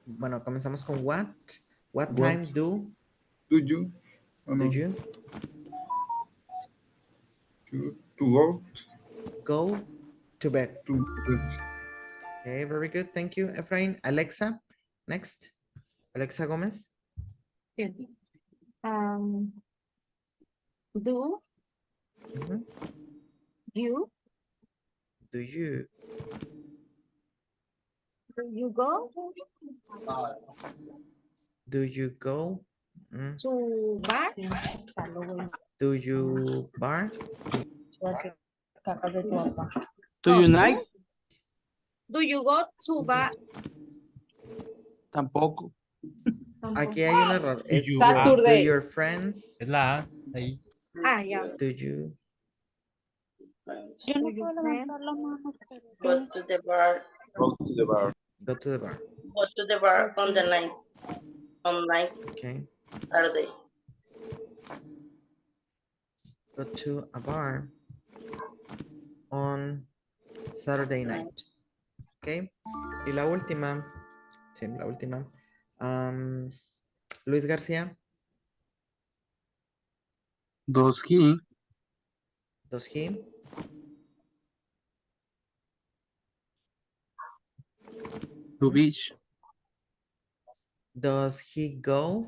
Bueno, comenzamos con what. What What? time do you you to go to bed? go to Okay, very good. Thank you, Efraín. Alexa, next. Alexa Gómez. Do Mhm. you Do you go do you go to bar? do you bar? Do you night? Do you go to bar? Tampoco. Aquí hay un error. Es you do go. your friends. Es la A, ahí. Ya. Do you Yo no Do you puedo levantar la mano, pero Go to the bar. Go to the bar. go to the bar? Go to the bar on the night. On night Okay. Saturday. Go to a bar on Saturday night. Okay. Y la última. Sí, la última. Luis García. Does he Does he to beach? does he go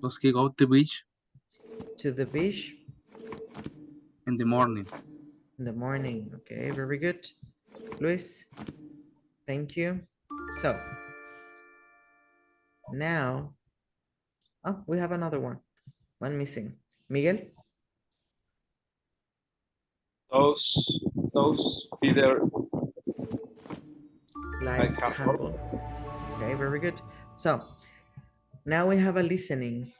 Does he go to beach to the beach in the morning? in the morning? Okay, very good. Luis, thank you. So now, oh, we have another one missing. Miguel, Those Peter like humble. humble. Okay, very good. So now we have a listening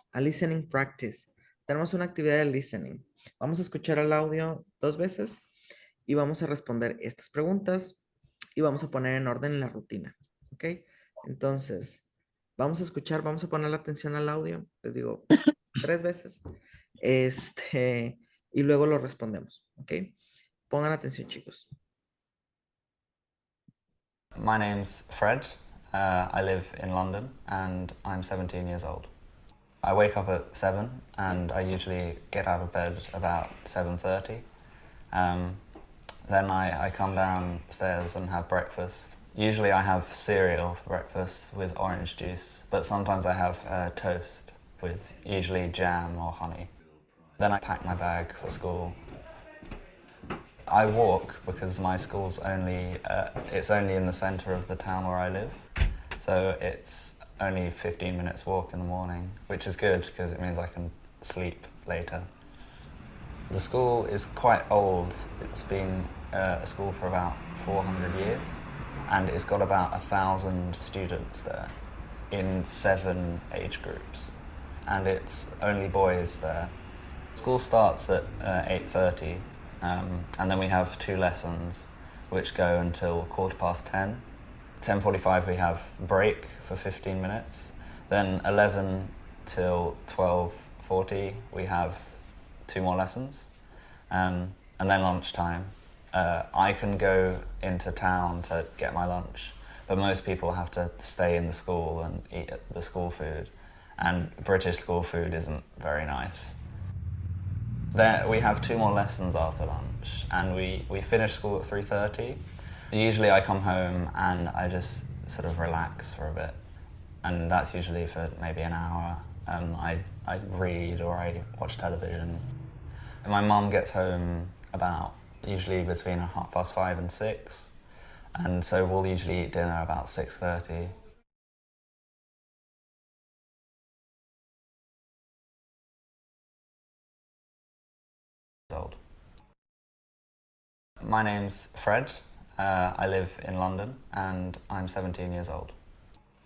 practice. Tenemos una actividad de listening. Vamos a escuchar el audio 2 veces y vamos a responder estas preguntas y vamos a poner en orden la rutina. ¿Ok? Entonces, vamos a escuchar, vamos a poner la atención al audio, les digo, 3 veces. Y luego lo respondemos. ¿Ok? Pongan atención, chicos. My name's Fred. I live in London and I'm 17 years old. I wake up at 7 and I usually get out of bed about 7:30. Then I come downstairs and have breakfast. Usually I have cereal for breakfast with orange juice, but sometimes I have toast with usually jam or honey. Then I pack my bag for school. I walk because my school's it's only in the centre of the town where I live. So it's only 15 minutes walk in the morning, which is good because it means I can sleep later. The school is quite old. It's been a school for about 400 years and it's got about 1,000 students there in 7 age groups. And it's only boys there. School starts at 8:30 and then we have 2 lessons which go until 10:15. 10:45 we have break for 15 minutes. Then 11 till 12:40 we have 2 more lessons. And then lunchtime. I can go into town to get my lunch, but most people have to stay in the school and eat the school food, and British school food isn't very nice. There, we have 2 more lessons after lunch, and we finish school at 3:30. Usually I come home and I just sort of relax for a bit, and that's usually for maybe an hour. I read or I watch television. And my mum gets home about usually between 5:30 and 6, and so we'll usually eat dinner about 6:30. Old. My name's Fred. I live in London and I'm 17 years old.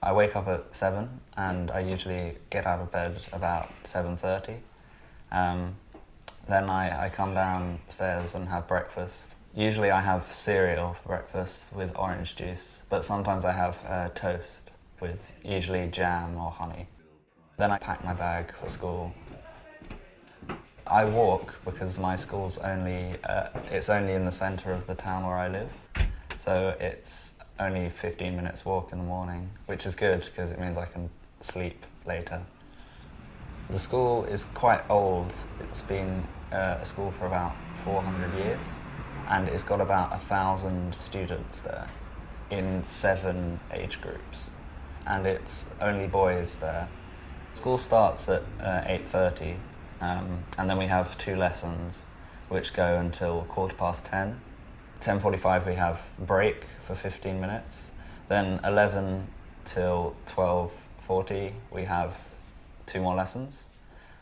I wake up at 7 and I usually get out of bed about 7:30. Then I come downstairs and have breakfast. Usually I have cereal for breakfast with orange juice, but sometimes I have toast with usually jam or honey. Then I pack my bag for school. I walk because my school's it's only in the centre of the town where I live, so it's only 15 minutes walk in the morning, which is good because it means I can sleep later. The school is quite old. It's been a school for about 400 years, and it's got about 1,000 students there in 7 age groups, and it's only boys there. School starts at 8:30, and then we have 2 lessons which go until 10:15. 10:45 we have break for 15 minutes, then 11 till 12:40 we have 2 more lessons,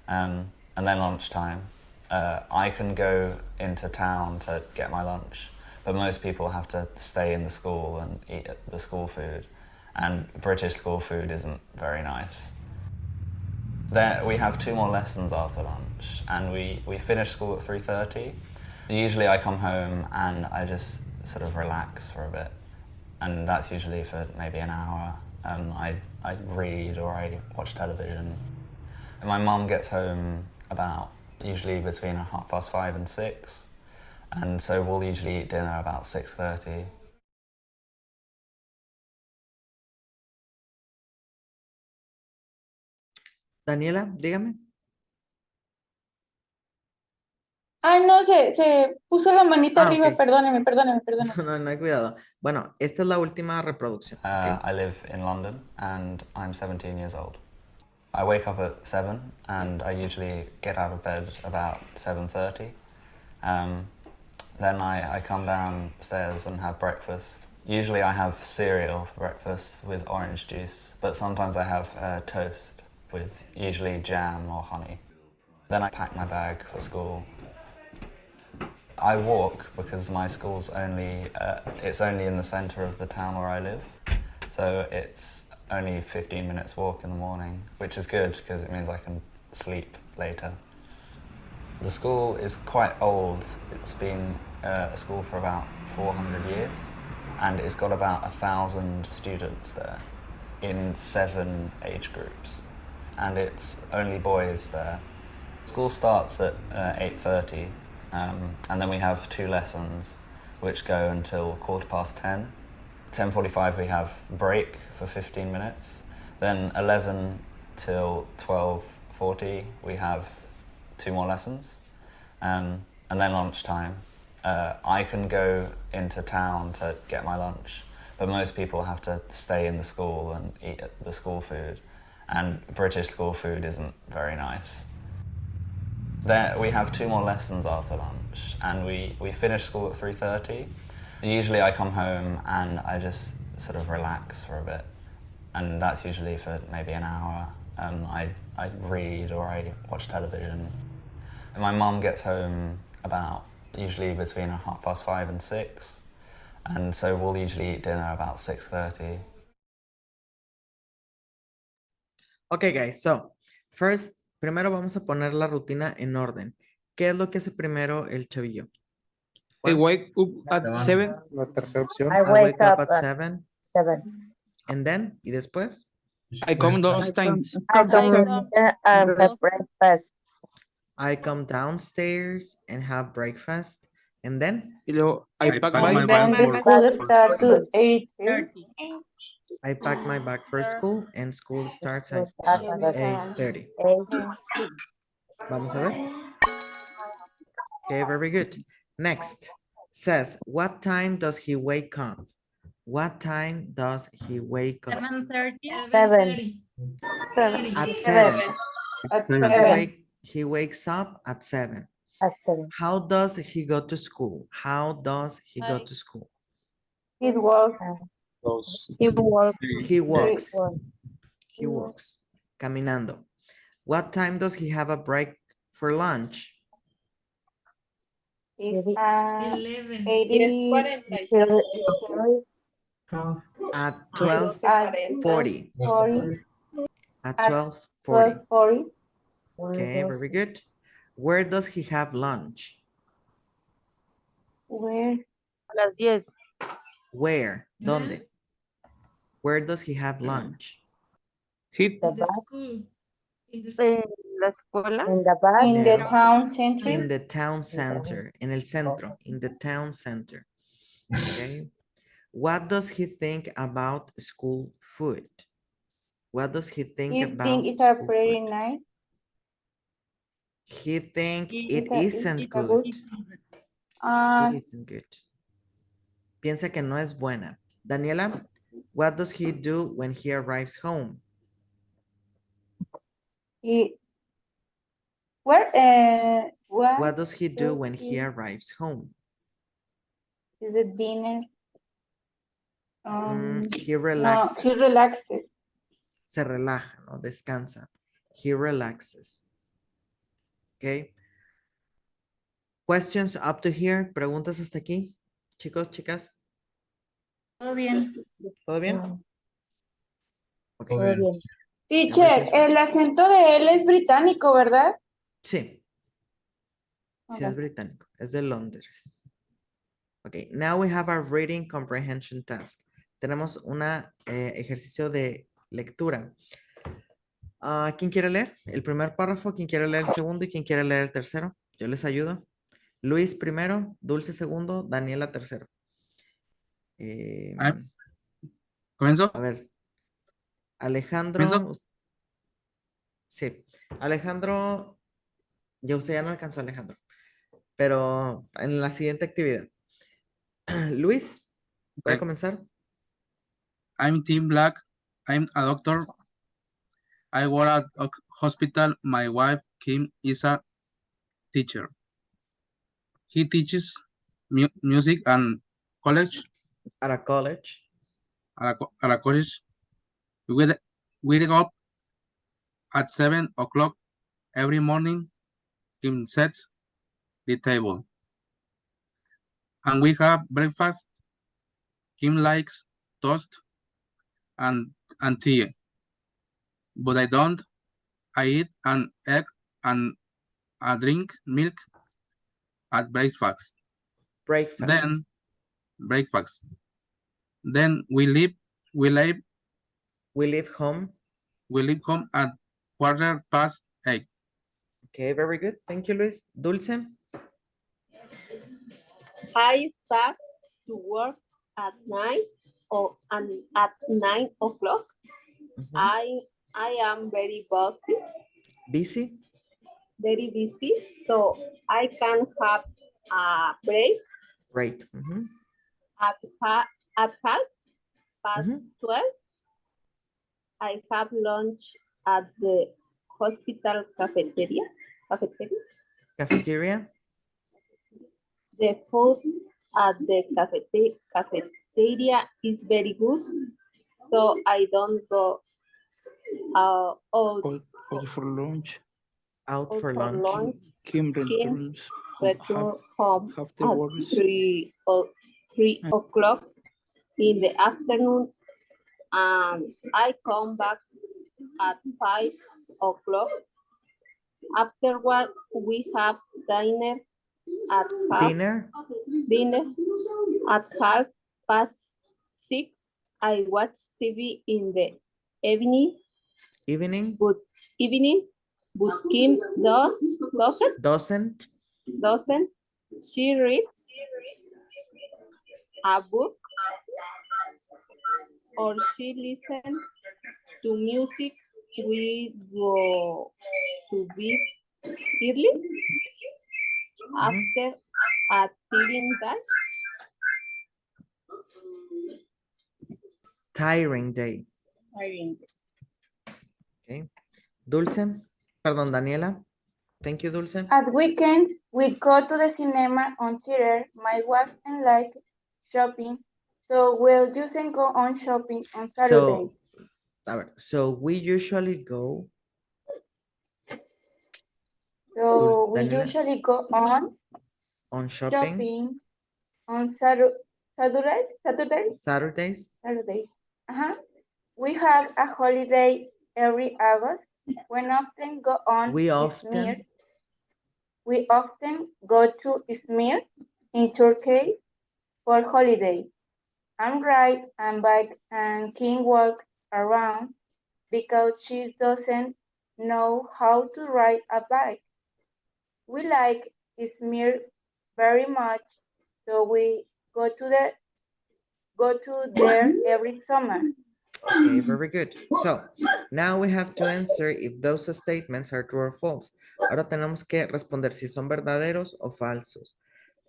and then lunchtime. I can go into town to get my lunch, but most people have to stay in the school and eat the school food, and British school food isn't very nice. There, we have 2 more lessons after lunch, and we finish school at 3:30. Usually I come home and I just sort of relax for a bit, and that's usually for maybe an hour. I read or I watch television. And my mum gets home about usually between 5:30 and 6, and so we'll usually eat dinner about 6:30. Daniela, dígame. Ah, no, se puso la manita arriba, ok. perdóneme. No hay cuidado. Bueno, esta es la última reproducción. ¿ok? I live in London and I'm 17 years old. I wake up at 7 and I usually get out of bed about 7:30. Then I come downstairs and have breakfast. Usually I have cereal for breakfast with orange juice, but sometimes I have toast with usually jam or honey. Then I pack my bag for school. I walk because my school's it's only in the centre of the town where I live, so it's only 15 minutes walk in the morning, which is good because it means I can sleep later. The school is quite old. It's been a school for about 400 years, and it's got about 1,000 students there in 7 age groups, and it's only boys there. School starts at 8:30, and then we have 2 lessons which go until 10:15. 10:45 we have break for 15 minutes, then 11 till 12:40 we have 2 more lessons, and then lunchtime. I can go into town to get my lunch, but most people have to stay in the school and eat the school food, and British school food isn't very nice. There, we have 2 more lessons after lunch, and we finish school at 3:30. Usually I come home and I just sort of relax for a bit, and that's usually for maybe an hour. I read or I watch television. And my mum gets home about usually between 5:30 and 6, and so we'll usually eat dinner about 6:30. Ok, guys, so first, primero vamos a poner la rutina en orden. ¿Qué es lo que hace primero el chavillo? I wake up at 7. La tercera opción. I wake up at 7. And then, ¿y después? I come downstairs. I come and have breakfast. I come downstairs and have breakfast. And then? Y luego, I pack And my then bag the for school school. starts at 8:30. I pack my bag for school and school starts at Starts at 8:30. 8:30. Vamos a ver. Okay, very good. Next says, what time does he wake up? What time does he wake up? 7:30. 7. 30. At 7. 7. At Seven. 7. He wakes up at 7. At 7. How does he go to school? How does he go to school? He walks. Those He walks. He walks. walks. He walks. Caminando. What time does he have a break for lunch? It's 11. 8:40. At It's 12:40. 12:40. At At 12:40. 12:40. Okay, very good. Where does he have lunch? Where? A las 10. Where? ¿Dónde? Where does he have lunch? Hit The In the back. school. In the En la escuela. In the back. In the No. town center. In the town center. En el centro. In the town center. Okay. What does he think about school food? What does he think He about think it's school pretty food? nice. He think it It's isn't a good. good. It isn't good. Piensa que no es buena. Daniela, what does he do when he arrives home? He, What does he do when he arrives home? is a dinner? He No, relaxes. he relaxes. Se relaja, ¿no? Descansa. He relaxes. Okay. Questions up to here? ¿Preguntas hasta aquí? Chicos, chicas, Todo bien. ¿todo bien? Ok. Muy bien. Teacher, el acento de él es británico, ¿verdad? Sí. Sí, es Ok. británico. Es de Londres. Ok, now we have our reading comprehension task. Tenemos un ejercicio de lectura. ¿Quién quiere leer el primer párrafo? ¿Quién quiere leer el segundo? ¿Y quién quiere leer el tercero? Yo les ayudo. Luis primero, Dulce segundo, Daniela tercero. ¿Comenzó? A ver. Alejandro. Sí. Alejandro. Ya usted ya no alcanzó a Alejandro. Pero en la siguiente actividad. Luis, ¿puede comenzar? I'm Tim Black. I'm a doctor. I work at a hospital. My wife, Kim, is a teacher. He teaches music and college. At a college. At a college. We wake up at 7 o'clock every morning. Kim sets the table. And we have breakfast. Kim likes toast and tea. But I don't. I eat an egg and I drink milk at breakfast. Then we leave home. We leave home at 8:15. Okay, very good. Thank you, Luis. Dulce. I start to work at night at 9 o'clock. I am very busy. Busy? Very busy, so I can have a break. Great. At half past 12. I have lunch at the hospital cafeteria. Cafeteria. The food at the cafeteria is very good, so I don't go out for lunch. Out for lunch. Kim return returns home afterwards. at 3 o'clock in the afternoon, and I come back at 5 o'clock. Afterward, we have dinner at half past 6. I watch TV in the evening. But Kim doesn't. She reads a book or she listens to music. We go to bed early after a tiring day. Tiring day. Okay. Dulce. Perdón, Daniela. Thank you, Dulce. At weekends, we go to the cinema on theater. My wife and like shopping. So we'll usually go on shopping on Saturday. So we usually go. So we Daniela, usually go on shopping. shopping on Saturdays. Saturdays. We have a holiday every August. We often We often go to Izmir in Turkey for holiday. And ride and bike and King walks around because she doesn't know how to ride a bike. We like Izmir very much, so we go to there every summer. Okay, very good. So, now we have to answer if those statements are true or false. Ahora tenemos que responder si son verdaderos o falsos.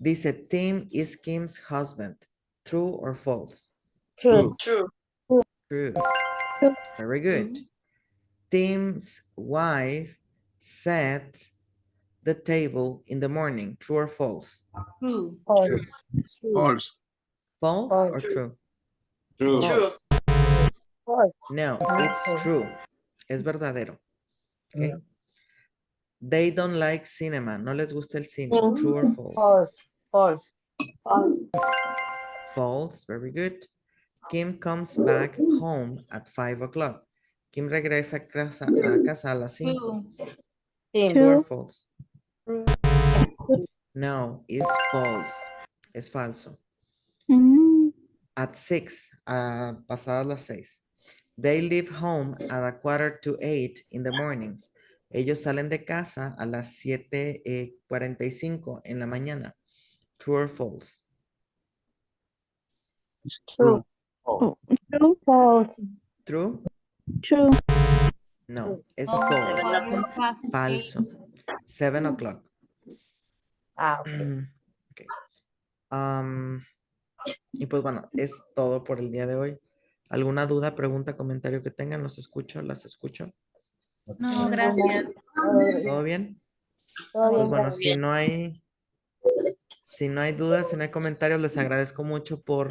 Dice, Tim is Kim's husband. True or false? True. True. True. Very good. Tim's wife set the table in the morning. True or false? True. False. False or true? True. False. No, it's true. Es verdadero. Okay. They don't like cinema. No les gusta el cine. True or false? False. False. Very good. Kim comes back home at 5 o'clock. Kim regresa a casa a las 5. True or false? No, it's false. Es falso. At 6, pasadas las 6. They leave home at 7:45 in the mornings. Ellos salen de casa a las 7:45 en la mañana. True or false? True. True, false. True? True. No, es false. Falso. 7 o'clock. Okay. Y pues bueno, es todo por el día de hoy. ¿Alguna duda, pregunta, comentario que tengan? Los escucho, las escucho. No, gracias. ¿Todo bien? Pues bueno, si no hay dudas, si no hay comentarios, les agradezco mucho por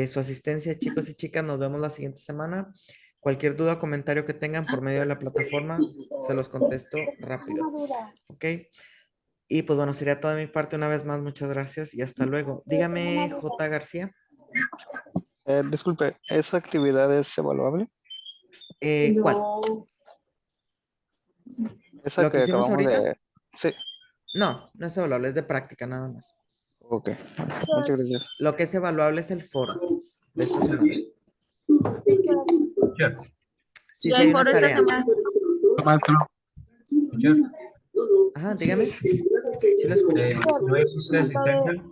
su asistencia, chicos y chicas. Nos vemos la siguiente semana. Cualquier duda o comentario que tengan por medio de la plataforma, se los contesto rápido. ¿Ok? Y pues bueno, sería todo de mi parte una vez más. Muchas gracias y hasta luego. Dígame, J. García. Disculpe, ¿esa actividad es evaluable? ¿Cuál? Esa ¿Lo que que hicimos acabamos ahorita? de... Sí. No, no es evaluable, es de práctica nada más. Ok, muchas gracias. Lo que es evaluable es el foro de esta semana. Sí, sí hay una tarea. Ajá, dígame. Sí lo escucho. ¿No existe asistencia?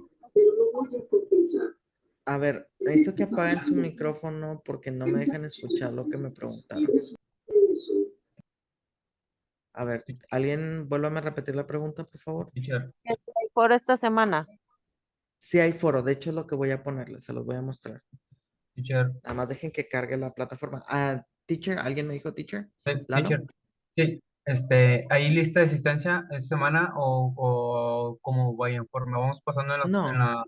A ver, necesito que apaguen su micrófono porque no me dejan escuchar lo que me preguntaron. A ver, ¿alguien vuélvame a repetir la pregunta, por favor? Por esta semana. Sí hay foro, de hecho es lo que voy a ponerles, se los voy a mostrar. Nada más dejen que cargue la plataforma. Teacher, ¿alguien me dijo teacher? ¿Lalo? Teacher, sí, ¿hay lista de asistencia esta semana o cómo vayan? Conforme vamos pasando en la...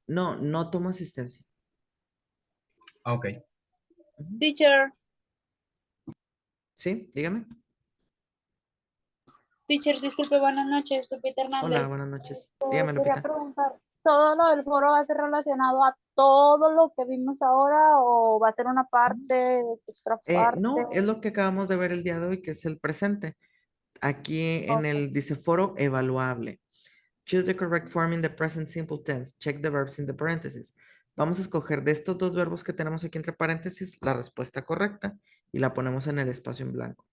¿No? No tomo asistencia. Ok. Teacher, Sí, dígame. teacher, disculpe, buenas noches, Lupita Hernández. Hola, buenas noches. Dígame, Quería Lupita. preguntar, ¿todo lo del foro va a ser relacionado a todo lo que vimos ahora o va a ser una parte, otra parte? No, es lo que acabamos de ver el día de hoy, que es el presente. Aquí en el dice foro evaluable. Choose the correct form in the present simple tense. Check the verbs in the parentheses. Vamos a escoger de estos dos verbos que tenemos aquí entre paréntesis la respuesta correcta y la ponemos en el espacio en blanco.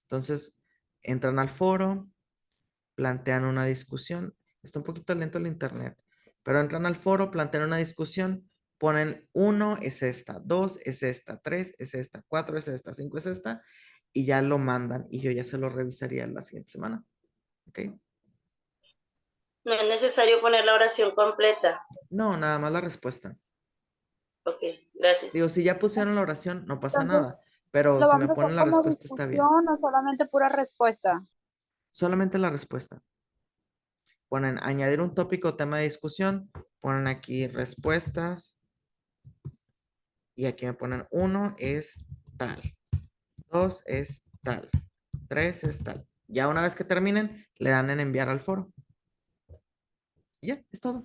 Entonces, entran al foro, plantean una discusión Está un poquito lento el internet, pero entran al foro, plantean una discusión, ponen 1 es esta, 2 es esta, 3 es esta, 4 es esta, 5 es esta, y ya lo mandan y yo ya se lo revisaría la siguiente semana. ¿Ok? No es necesario poner la oración completa. No, nada más la respuesta. Ok, gracias. Digo, si ya pusieron la oración, no pasa Entonces, nada, pero ¿lo si me vamos a hacer ponen la como respuesta está bien. discusión o solamente pura respuesta? Solamente la respuesta. Ponen añadir un tópico o tema de discusión, ponen aquí respuestas y aquí me ponen 1 es tal, 2 es tal, 3 es tal. Ya una vez que terminen, le dan en enviar al foro. Y ya, es todo.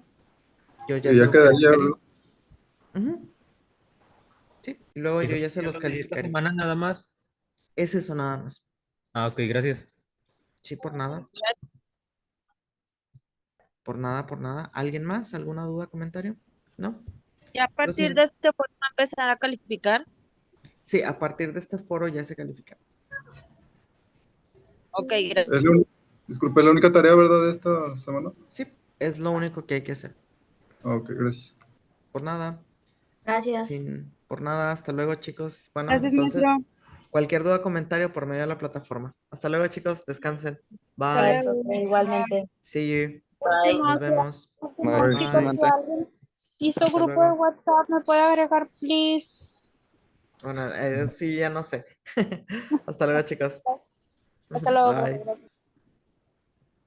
Yo ya Y se ya los quedaría, calificaría. ¿verdad? Ujú. Sí, y luego yo ya se los ¿Esta calificaría. semana nada más? Es eso nada más. Ah, ok, gracias. Sí, por nada. Por nada, por nada. ¿Alguien más? ¿Alguna duda, comentario? ¿No? Y a partir Entonces, de este podemos empezar a calificar. sí, a partir de este foro ya se califica. Ok, Es la disculpe, la única tarea, ¿verdad? De esta semana. Sí, es lo único que hay que hacer. Ok, gracias. Por nada. Gracias. Por nada, hasta luego, chicos. Bueno, Gracias, entonces, maestro. cualquier duda, comentario por medio de la plataforma. Hasta luego, chicos. Descansen. Hasta Bye. luego. igualmente. See you. Bye. Nos vemos. Último, Bye, chicos, si Bye. igualmente. alguien hizo Hasta grupo de luego. WhatsApp, ¿me puede agregar, please? Bueno, sí, ya no sé. Hasta luego, chicos. Hasta luego, profe. Bye. Gracias.